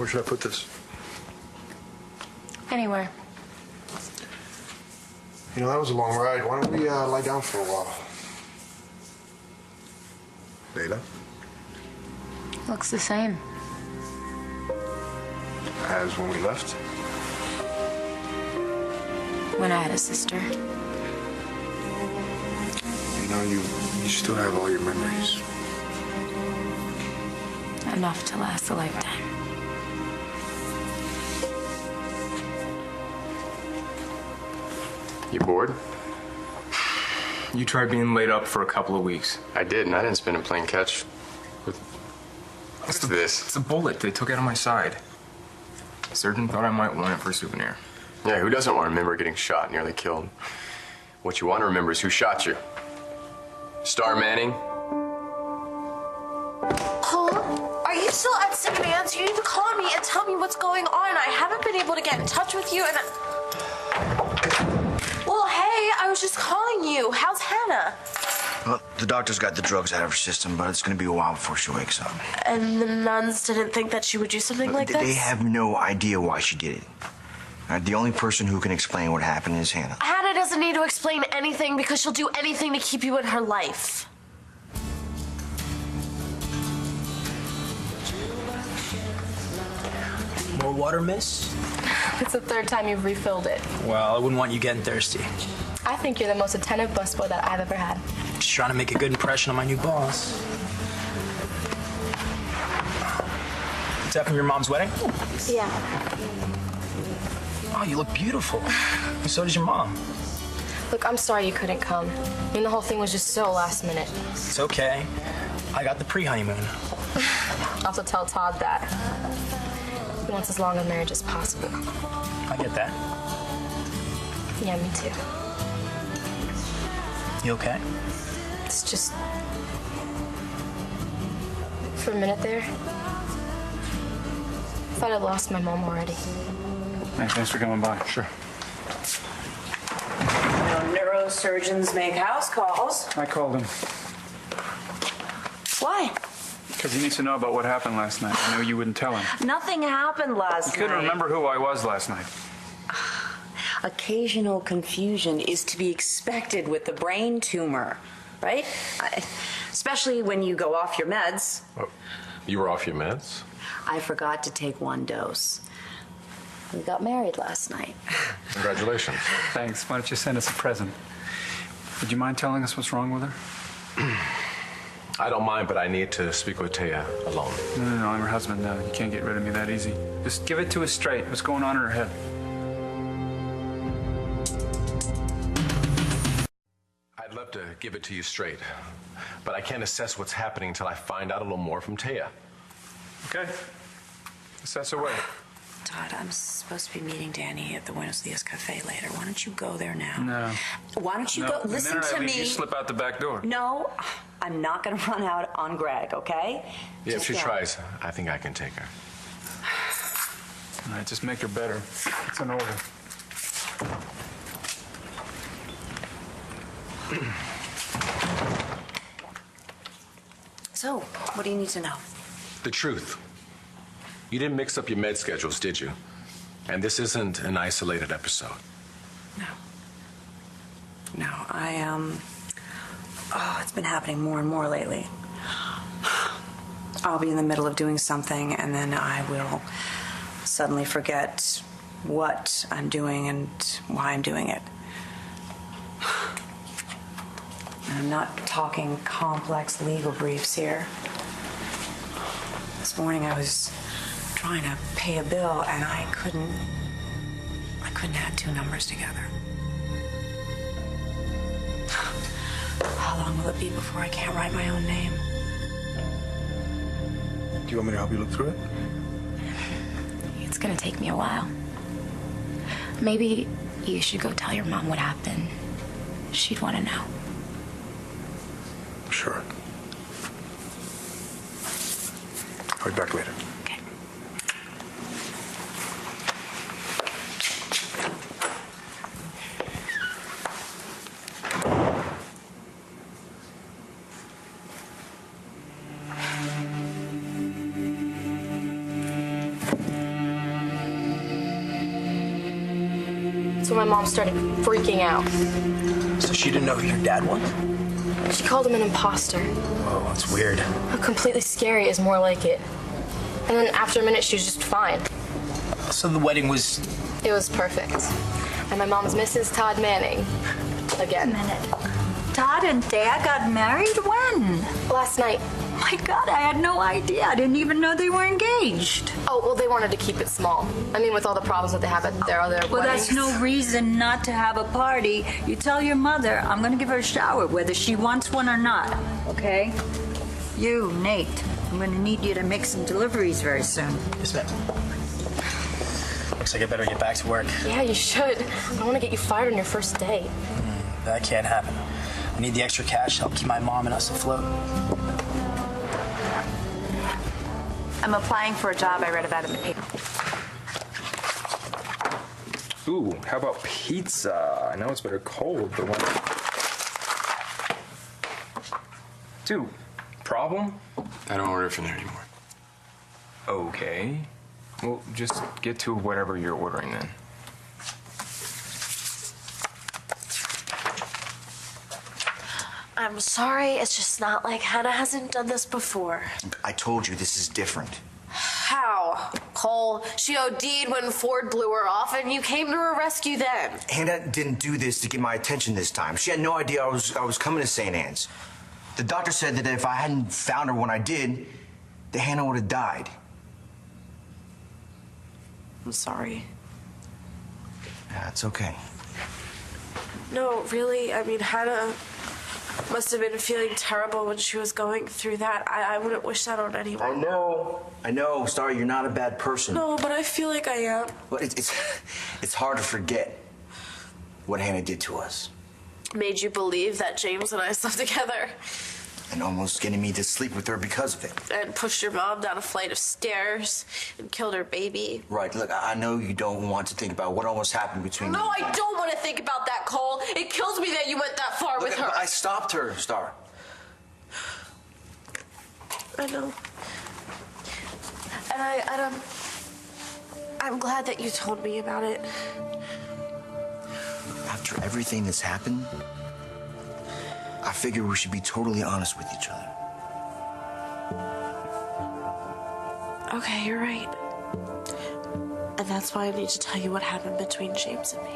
Where should I put this? Anywhere. You know, that was a long ride. Why don't we lie down for a while? Layla? Looks the same. As when we left? When I had a sister. You know, you still have all your memories. Enough to last a lifetime. You bored? You tried being laid up for a couple of weeks. I did, and I didn't spend it playing catch with... What's this? It's a bullet they took out of my side. Surgeon thought I might want it for a souvenir. Yeah, who doesn't want to remember getting shot, nearly killed? What you want to remember is who shot you. Star Manning? Huh? Are you still at St. Anne's? You need to call me and tell me what's going on. I haven't been able to get in touch with you and Well, hey, I was just calling you. How's Hannah? Well, the doctor's got the drugs out of her system, but it's going to be a while before she wakes up. And the nuns didn't think that she would do something like this? They have no idea why she did it. The only person who can explain what happened is Hannah. Hannah doesn't need to explain anything because she'll do anything to keep you in her life. More water, miss? It's the third time you've refilled it. Well, I wouldn't want you getting thirsty. I think you're the most attentive busboy that I've ever had. Just trying to make a good impression on my new boss. Is that from your mom's wedding? Yeah. Oh, you look beautiful. And so does your mom. Look, I'm sorry you couldn't come. I mean, the whole thing was just so last minute. It's okay. I got the pre-honeymoon. I'll have to tell Todd that. He wants as long a marriage as possible. I get that. Yeah, me too. You okay? It's just... For a minute there, I thought I'd lost my mom already. Hey, thanks for coming by. Sure. Neurosurgeons make house calls. I called him. Why? Because he needs to know about what happened last night. I know you wouldn't tell him. Nothing happened last night. You couldn't remember who I was last night. Occasional confusion is to be expected with the brain tumor, right? Especially when you go off your meds. Oh, you were off your meds? I forgot to take one dose. We got married last night. Congratulations. Thanks. Why don't you send us a present? Would you mind telling us what's wrong with her? I don't mind, but I need to speak with Taya alone. No, I'm her husband now. You can't get rid of me that easy. Just give it to us straight. What's going on in her head? I'd love to give it to you straight, but I can't assess what's happening until I find out a little more from Taya. Okay. Assess away. Todd, I'm supposed to be meeting Danny at the Buenos Dias Cafe later. Why don't you go there now? No. Why don't you go? Listen the minute to I leave, me. You slip out the back door. No, I'm not going to run out on Greg, okay? Yeah, Just if she go. tries, I think I can take her. All right, just make her better. It's an order. So, what do you need to know? The truth. You didn't mix up your med schedules, did you? And this isn't an isolated episode. No. No, oh, it's been happening more and more lately. I'll be in the middle of doing something, and then I will suddenly forget what I'm doing and why I'm doing it. And I'm not talking complex legal briefs here. This morning I was trying to pay a bill, and I couldn't add two numbers together. How long will it be before I can't write my own name? Do you want me to help you look through it? It's gonna take me a while. Maybe you should go tell your mom what happened. She'd want to know. Sure. I'll be back later. Okay. when my mom started freaking out. So she didn't know who your dad was? She called him an imposter. Whoa, that's weird. How completely scary is more like it. And then after a minute, she was just fine. So the wedding was... It was perfect. And my mom's Mrs. Todd Manning. Again. Wait a minute. Todd and Dad got married when? Last night. My God, I had no idea. I didn't even know they were engaged. Oh, well, they wanted to keep it small. I mean, with all the problems that they have at their other Well, weddings. that's no reason not to have a party. You tell your mother I'm going to give her a shower, whether she wants one or not, okay? You, Nate, I'm going to need you to make some deliveries very soon. Yes, ma'am. Looks like I better get back to work. Yeah, you should. I want to get you fired on your first day. That can't happen. I need the extra cash to help keep my mom and us afloat. I'm applying for a job I read about in the paper. Ooh, how about pizza? I know it's better cold, but when... Dude, problem? I don't order from there anymore. Okay. Well, just get to whatever you're ordering then. I'm sorry, it's just not like Hannah hasn't done this before. I told you this is different. How? Cole, she OD'd when Ford blew her off and you came to her rescue then. Hannah didn't do this to get my attention this time. She had no idea I was coming to St. Anne's. The doctor said that if I hadn't found her when I did, that Hannah would have died. I'm sorry. Yeah, it's okay. No, really, I mean, Hannah must have been feeling terrible when she was going through that. I wouldn't wish that on anyone. I know, Star, you're not a bad person. No, but I feel like I am. Well, it's hard to forget what Hannah did to us. Made you believe that James and I slept together. And almost getting me to sleep with her because of it. And pushed your mom down a flight of stairs and killed her baby. Right, look, I know you don't want to think about what almost happened between No, I don't want to think about that, Cole. It kills me that you went that far with her. I stopped her, Star. I know. And I'm glad that you told me about it. After everything that's happened, I figure we should be totally honest with each other. Okay, you're right. And that's why I need to tell you what happened between James and me.